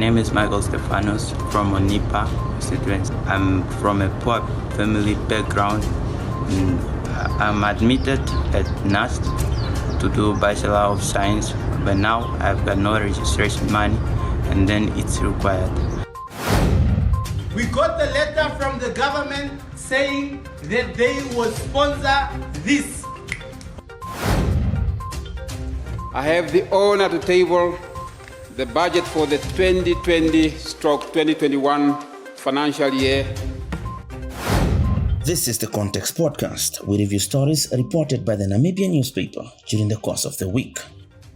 name is Michael Stefanus from Onipa constituency. I'm from a poor family background. I'm admitted at NAST to do Bachelor of Science, but now I've got no registration money, and then it's required. We got the letter from the government saying that they will sponsor this. I have the honor to table the budget for the 2020-2021 financial year. This is the Context Podcast. We review stories reported by the Namibian newspaper during the course of the week.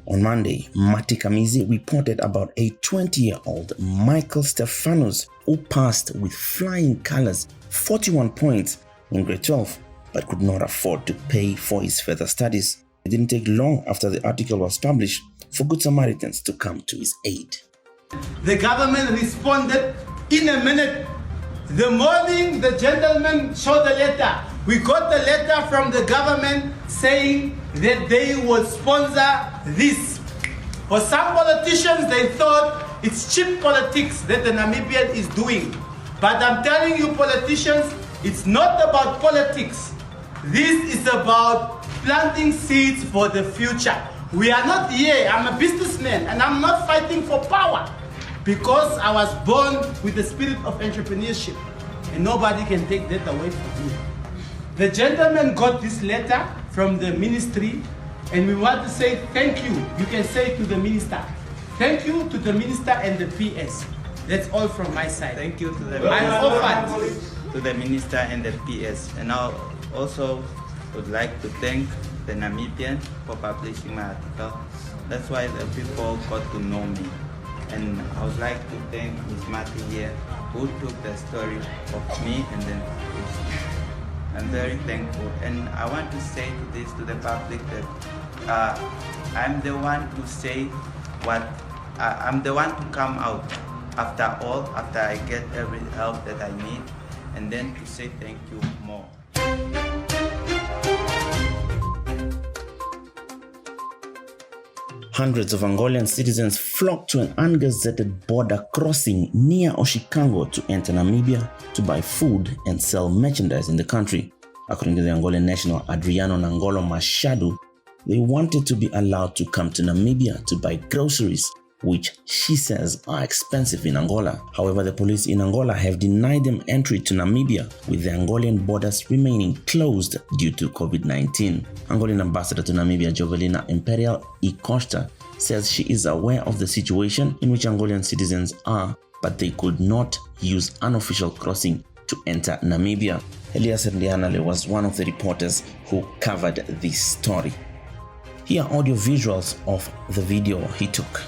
On Monday, Mati Kamizi reported about a 20-year-old Michael Stefanus who passed with flying colors 41 points in grade 12 but could not afford to pay for his further studies. It didn't take long after the article was published for Good Samaritans to come to his aid. The government responded in a minute. The morning the gentleman showed the letter, we got the letter from the government saying that they will sponsor this. For some politicians, they thought it's cheap politics that the Namibian is doing. But I'm telling you politicians, it's not about politics. This is about planting seeds for the future. We are not here, I'm a businessman and I'm not fighting for power because I was born with the spirit of entrepreneurship and nobody can take that away from me. The gentleman got this letter from the ministry and we want to say thank you. You can say to the minister. Thank you to the minister and the PS. That's all from my side. Thank you to the minister and the PS. And I also would like to thank the Namibian for publishing my article. That's why the people got to know me. And I would like to thank Ms. Mati here who took the story of me and then published it. I'm very thankful. And I want to say to the public that I'm the one to say I'm the one to come out after I get every help that I need, and then to say thank you more. Hundreds of Angolan citizens flocked to an ungazetted border crossing near Oshikango to enter Namibia to buy food and sell merchandise in the country. According to the Angolan national Adriano Nangolo Machado, they wanted to be allowed to come to Namibia to buy groceries, which she says are expensive in Angola. However, the police in Angola have denied them entry to Namibia, with the Angolan borders remaining closed due to COVID-19. Angolan ambassador to Namibia, Jovelina Imperial E. Costa, says she is aware of the situation in which Angolan citizens are, but they could not use unofficial crossing to enter Namibia. Elias Ndianale was one of the reporters who covered this story. Here are audio visuals of the video he took.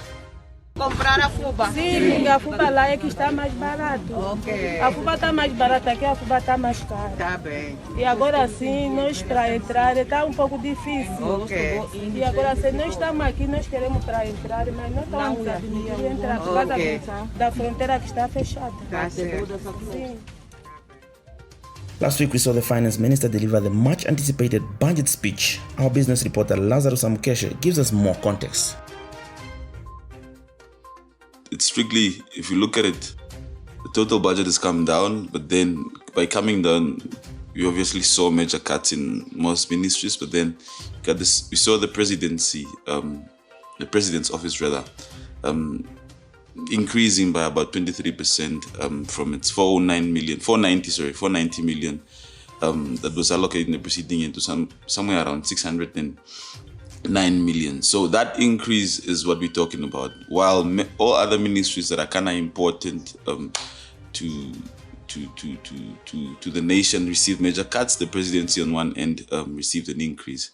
Comprar a fuba. Sim, a fuba lá é que está mais barato. Ok. A fuba está mais barata aqui, a fuba está mais cara. Tá bem. E agora sim, nós para entrar está um pouco difícil. Ok. E agora se nós estamos aqui, nós queremos para entrar, mas não estamos a entrar por causa da fronteira que está fechada. Tá certo. Sim. Last week, we saw the finance minister deliver the much-anticipated budget speech. Our business reporter Lazarus Amukeshe gives us more context. It's strictly, if you look at it, the total budget has come down, but then by coming down, we obviously saw major cuts in most ministries, but then we saw the presidency, the president's office rather, increasing by about 23% from its 490 million that was allocated in the preceding year to somewhere around 609 million. So that increase is what we're talking about. While all other ministries that are kind of important to the nation received major cuts, the presidency on one end received an increase,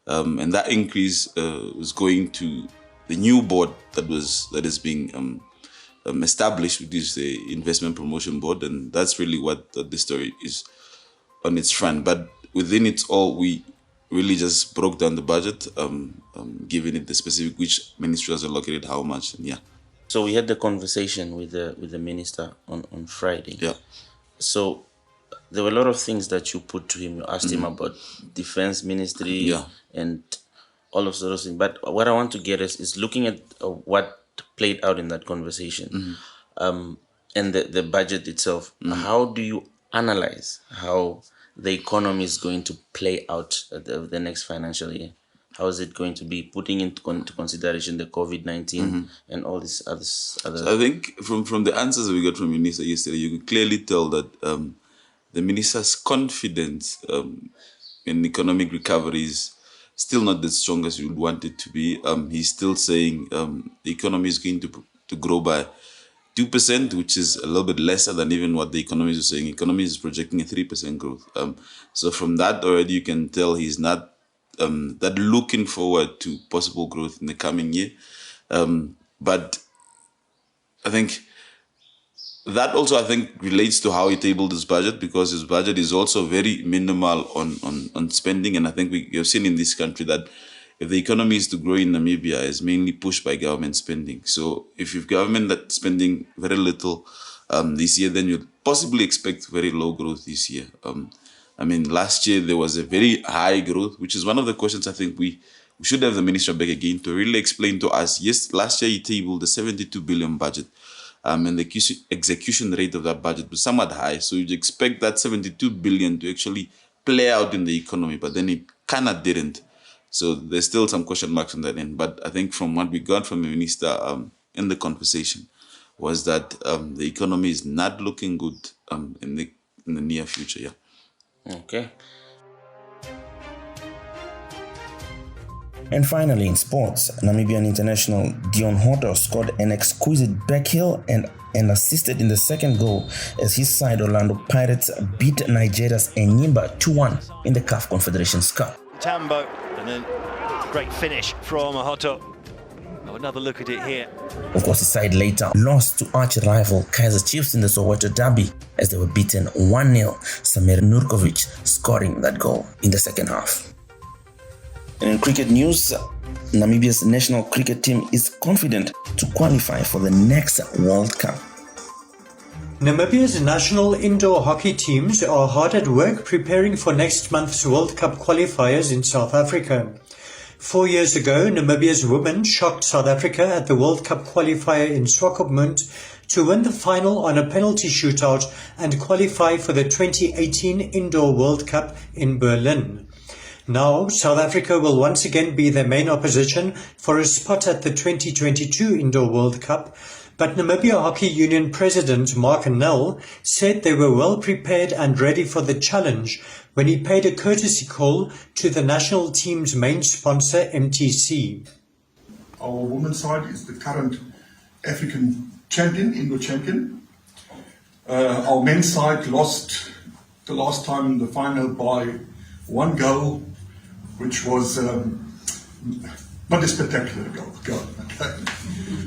and that increase was going to the new board that is being established, which is the Investment Promotion Board, and that's really what the story is on its front. But within it all, we really just broke down the budget, giving it the specific which ministry has allocated how much, and yeah. So we had the conversation with the minister on Friday. Yeah. So there were a lot of things that you put to him. You asked him about defense ministry and all of those things. But what I want to get is looking at what played out in that conversation, and the budget itself, how do you analyze how the economy is going to play out at the next financial year? How is it going to be, putting into consideration the COVID-19 and all these other? So I think from the answers that we got from Minister yesterday, you could clearly tell that the minister's confidence in economic recovery is still not as strong as you would want it to be. He's still saying the economy is going to grow by 2%, which is a little bit lesser than even what the economists are saying. Economy is projecting a 3% growth. So from that already you can tell he's not that looking forward to possible growth in the coming year. But I think that also, relates to how he tabled his budget, because his budget is also very minimal on spending. And I think we have seen in this country that if the economy is to grow in Namibia, it's mainly pushed by government spending. So if you've government that's spending very little this year, then you'd possibly expect very low growth this year. Last year there was a very high growth, which is one of the questions I think we should have the minister back again to really explain to us. Yes, last year he tabled the 72 billion budget, and the execution rate of that budget was somewhat high. So you'd expect that 72 billion to actually play out in the economy, but then it kind of didn't. So there's still some question marks on that end. But I think from what we got from the minister in the conversation was that the economy is not looking good in the near future. Yeah. Okay. And finally, in sports, Namibian international Dion Horter scored an exquisite backheel and assisted in the second goal as his side Orlando Pirates beat Nigeria's Enyimba 2-1 in the CAF Confederations Cup. Tambo, and then great finish from Horter. Another look at it here. Of course, the side later lost to arch-rival Kaizer Chiefs in the Soweto Derby as they were beaten 1-0, Samir Nurkovic scoring that goal in the second half. And in cricket news, Namibia's national cricket team is confident to qualify for the next World Cup. Namibia's national indoor hockey teams are hard at work preparing for next month's World Cup qualifiers in South Africa. 4 years ago, Namibia's women shocked South Africa at the World Cup qualifier in Swakopmund to win the final on a penalty shootout and qualify for the 2018 Indoor World Cup in Berlin. Now, South Africa will once again be their main opposition for a spot at the 2022 Indoor World Cup, but Namibia Hockey Union President Mark Nell said they were well prepared and ready for the challenge when he paid a courtesy call to the national team's main sponsor, MTC. Our women's side is the current African champion, Indo champion. Our men's side lost the last time the final by 1 goal, which was not a spectacular goal. Okay.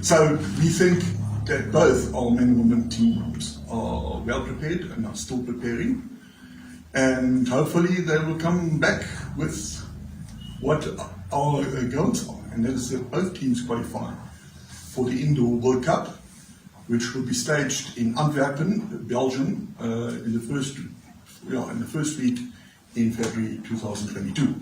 So we think that both our men and women teams are well prepared and are still preparing. And hopefully they will come back with what our goals are. And that is that both teams qualify for the Indoor World Cup, which will be staged in Antwerpen, Belgium, in the first week in February 2022.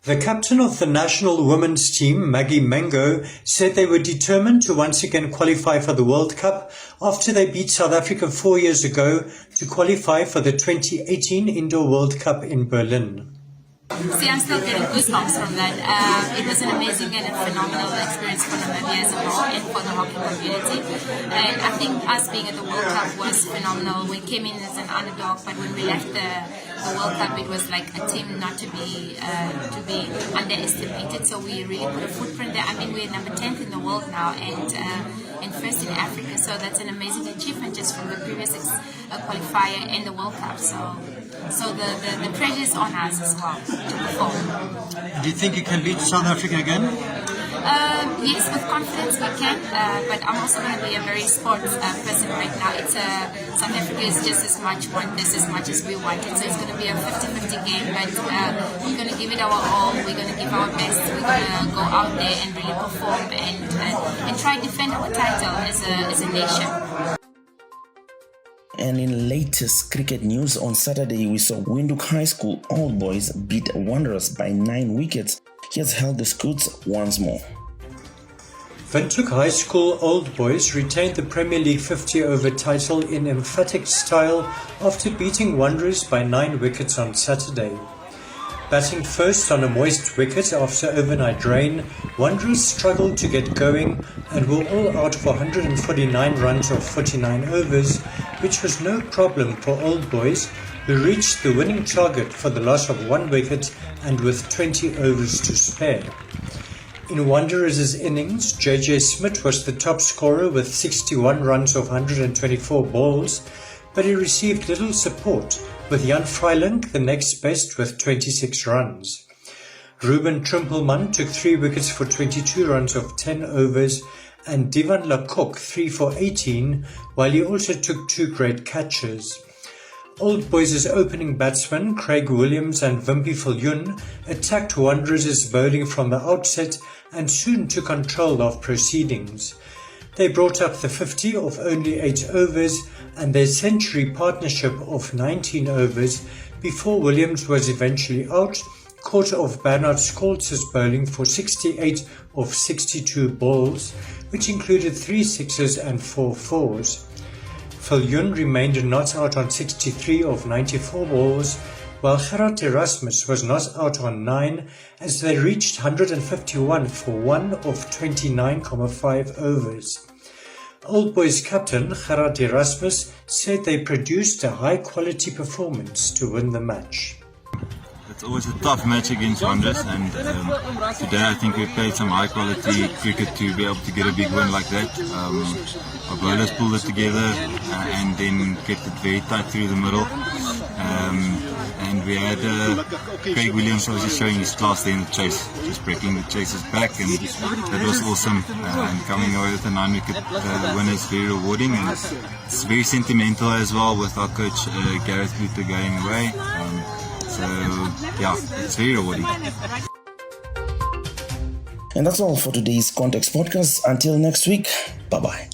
The captain of the national women's team, Maggie Mango, said they were determined to once again qualify for the World Cup after they beat South Africa 4 years ago to qualify for the 2018 Indoor World Cup in Berlin. See, I'm still getting goosebumps from that. It was an amazing and a phenomenal experience for Namibia as a whole and for the hockey community. And I think us being at the World Cup was phenomenal. We came in as an underdog, but when we left the World Cup, it was like a team not to be underestimated. So we really put a footprint there. I mean, we're number 10th in the world now and first in Africa. So that's an amazing achievement just from the previous qualifier and the World Cup. So the pressure is on us as well to perform. Do you think you can beat South Africa again? Yes, with confidence we can, but I'm also going to be a very sports person right now. South Africa is just as much want this as much as we want it, so it's going to be a 50-50 game, but we're going to give it our all, we're going to give our best, we're going to go out there and really perform and try to defend our title as a nation. And in latest cricket news, on Saturday we saw Windhoek High School Old Boys beat Wanderers by 9 wickets. He has held the scoots once more. Windhoek High School Old Boys retained the Premier League 50-over title in emphatic style after beating Wanderers by 9 wickets on Saturday. Batting first on a moist wicket after overnight rain, Wanderers struggled to get going and were all out for 149 runs of 49 overs, which was no problem for Old Boys, who reached the winning target for the loss of 1 wicket and with 20 overs to spare. In Wanderers' innings, JJ Smith was the top scorer with 61 runs of 124 balls, but he received little support, with Jan Freiling the next best with 26 runs. Ruben Trimpelman took 3 wickets for 22 runs of 10 overs, and Divan Lecoq 3 for 18, while he also took 2 great catches. Old Boys' opening batsmen Craig Williams and Wimpy Viljoen attacked Wanderers' bowling from the outset and soon took control of proceedings. They brought up the 50 of only 8 overs and their century partnership of 19 overs before Williams was eventually out, caught off Bernard Scholz's bowling for 68 of 62 balls, which included 3 sixes and 4 fours. Viljoen remained not out on 63 of 94 balls, while Gerard Erasmus was not out on 9 as they reached 151 for 1 of 29.5 overs. Old Boys captain Gerard Erasmus said they produced a high-quality performance to win the match. It's always a tough match against Wanderers, and today I think we played some high-quality cricket to be able to get a big win like that. Our bowlers pulled it together and then kept it very tight through the middle. And we had Craig Williams obviously showing his class there in the chase, just breaking the chasers back, and that was awesome. And coming away with a 9-wicket win is very rewarding, and it's very sentimental as well with our coach Gareth Luther going away. So yeah, it's very rewarding. And that's all for today's Context Podcast. Until next week, bye-bye.